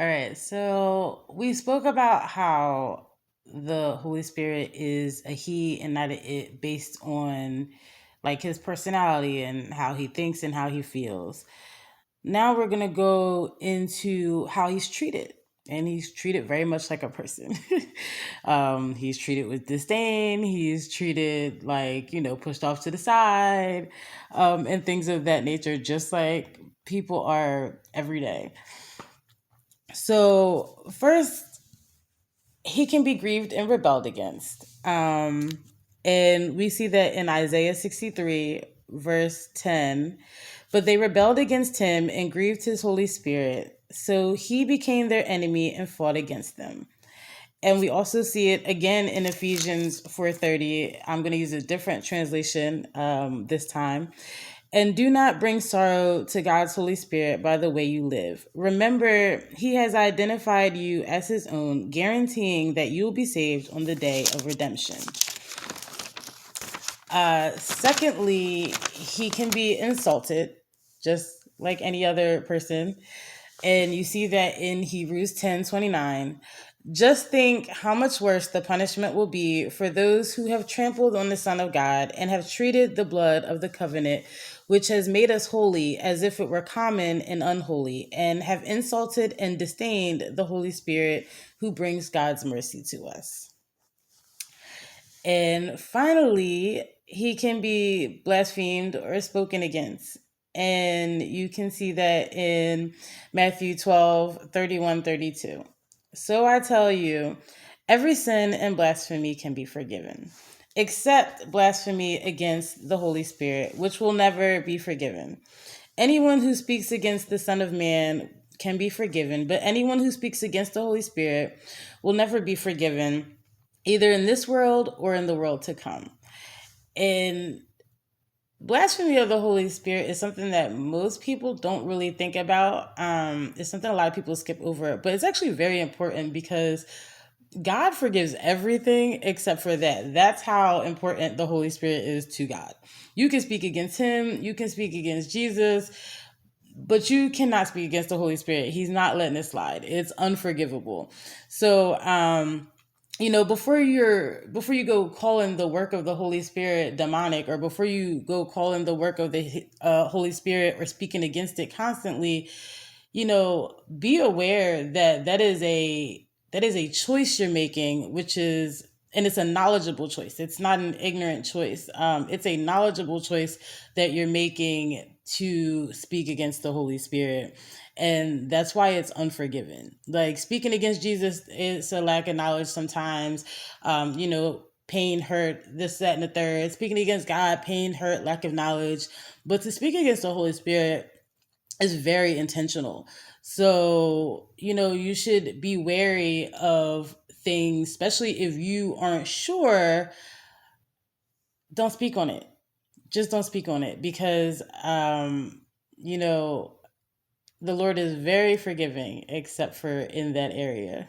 All right. So we spoke about how the Holy Spirit is a he and not a it based on like his personality and how he thinks and how he feels. Now we're going to go into how he's treated. And he's treated very much like a person. He's treated with disdain. He's treated like, pushed off to the side, and things of that nature, just like people are every day. So, first, he can be grieved and rebelled against. And we see that in Isaiah 63, verse 10. But they rebelled against him and grieved his Holy Spirit. So he became their enemy and fought against them. And we also see it again in Ephesians 4:30. I'm going to use a different translation this time. And do not bring sorrow to God's Holy Spirit by the way you live. Remember, he has identified you as his own, guaranteeing that you will be saved on the day of redemption. Secondly, he can be insulted, just like any other person. And you see that in Hebrews 10:29. Just think how much worse the punishment will be for those who have trampled on the Son of God and have treated the blood of the covenant, which has made us holy, as if it were common and unholy, and have insulted and disdained the Holy Spirit who brings God's mercy to us. And finally, he can be blasphemed or spoken against. And you can see that in Matthew 12:31-32. So I tell you, every sin and blasphemy can be forgiven, except blasphemy against the Holy Spirit, which will never be forgiven. Anyone who speaks against the Son of Man can be forgiven, but anyone who speaks against the Holy Spirit will never be forgiven, either in this world or in the world to come. And blasphemy of the Holy Spirit is something that most people don't really think about. It's something a lot of people skip over, but it's actually very important because God forgives everything except for that. That's how important the Holy Spirit is to God. You can speak against him, you can speak against Jesus, but you cannot speak against the Holy Spirit. He's not letting it slide. It's unforgivable. So, before you go calling the work of the Holy Spirit demonic, or before you go calling the work of the Holy Spirit or speaking against it constantly, be aware that that is a choice you're making, and it's a knowledgeable choice. It's not an ignorant choice. It's a knowledgeable choice that you're making to speak against the Holy Spirit. And that's why it's unforgiven. Like speaking against Jesus, it's a lack of knowledge sometimes. Pain, hurt, this, that, and the third. Speaking against God, pain, hurt, lack of knowledge. But to speak against the Holy Spirit is very intentional. So, you should be wary of things, especially if you aren't sure. Don't speak on it. Just don't speak on it because, the Lord is very forgiving, except for in that area.